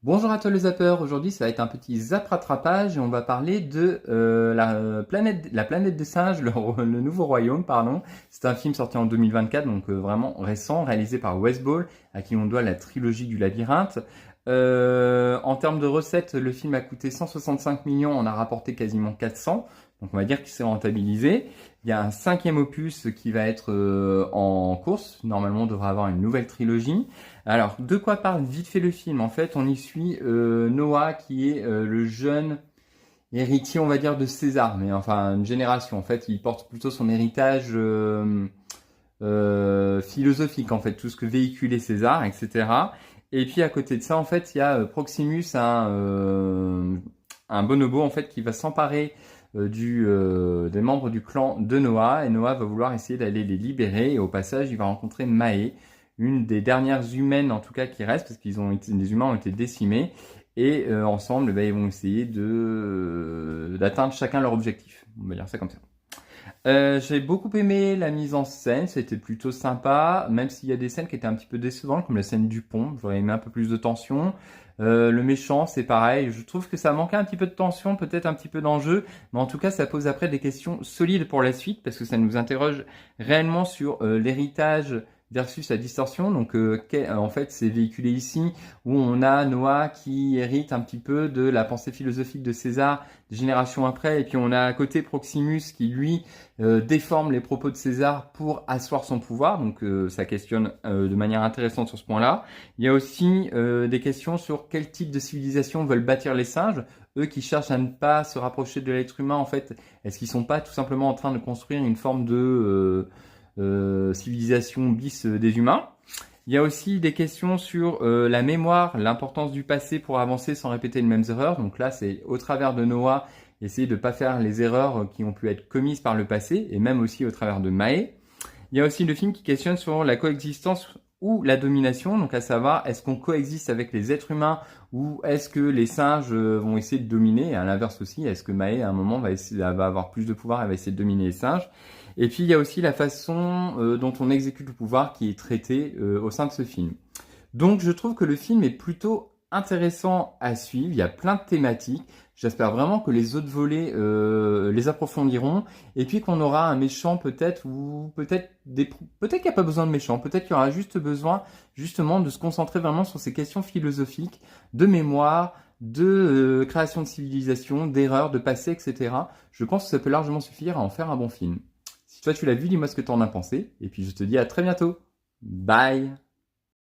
Bonjour à tous les zappeurs, aujourd'hui ça va être un petit zap rattrapage et on va parler de la planète des singes, le nouveau royaume, pardon. C'est un film sorti en 2024, donc vraiment récent, réalisé par Wes Ball, à qui on doit la trilogie du labyrinthe. En termes de recettes, le film a coûté 165 millions, on a rapporté quasiment 400, donc on va dire qu'il s'est rentabilisé. Il y a un cinquième opus qui va être en course, normalement on devrait avoir une nouvelle trilogie. Alors, de quoi parle vite fait le film? En fait, on y suit Noah qui est le jeune héritier, on va dire, de César, mais enfin une génération. En fait, il porte plutôt son héritage philosophique, en fait, tout ce que véhiculait César, etc. Et puis à côté de ça, en fait, il y a Proximus, un bonobo, en fait, qui va s'emparer des membres du clan de Noah, et Noah va vouloir essayer d'aller les libérer, et au passage, il va rencontrer Mahé, une des dernières humaines en tout cas qui reste, parce les humains ont été décimés, et ensemble, ils vont essayer d'atteindre chacun leur objectif. On va dire ça comme ça. J'ai beaucoup aimé la mise en scène, c'était plutôt sympa, même s'il y a des scènes qui étaient un petit peu décevantes, comme la scène du pont, j'aurais aimé un peu plus de tension. Le méchant, c'est pareil, je trouve que ça manquait un petit peu de tension, peut-être un petit peu d'enjeu, mais en tout cas, ça pose après des questions solides pour la suite, parce que ça nous interroge réellement sur l'héritage versus la distorsion. Donc, en fait, c'est véhiculé ici, où on a Noah qui hérite un petit peu de la pensée philosophique de César, des générations après, et puis on a à côté Proximus qui, lui, déforme les propos de César pour asseoir son pouvoir, donc ça questionne de manière intéressante sur ce point-là. Il y a aussi des questions sur quel type de civilisation veulent bâtir les singes, eux qui cherchent à ne pas se rapprocher de l'être humain, en fait, est-ce qu'ils sont pas tout simplement en train de construire une forme de civilisation bis des humains? Il y a aussi des questions sur la mémoire, l'importance du passé pour avancer sans répéter les mêmes erreurs. Donc là, c'est au travers de Noah, essayer de ne pas faire les erreurs qui ont pu être commises par le passé, et même aussi au travers de Mahé. Il y a aussi le film qui questionne sur la coexistence ou la domination, donc à savoir, est-ce qu'on coexiste avec les êtres humains ou est-ce que les singes vont essayer de dominer, et à l'inverse aussi, est-ce que Mahé à un moment va avoir plus de pouvoir et va essayer de dominer les singes. Et puis il y a aussi la façon dont on exécute le pouvoir qui est traité au sein de ce film. Donc je trouve que le film est plutôt intéressant à suivre, il y a plein de thématiques, j'espère vraiment que les autres volets les approfondiront, et puis qu'on aura un méchant peut-être, ou peut-être qu'il n'y a pas besoin de méchant, peut-être qu'il y aura juste besoin justement de se concentrer vraiment sur ces questions philosophiques, de mémoire, de création de civilisation, d'erreurs, de passé, etc. Je pense que ça peut largement suffire à en faire un bon film. Si toi tu l'as vu, dis-moi ce que tu en as pensé, et puis je te dis à très bientôt. Bye!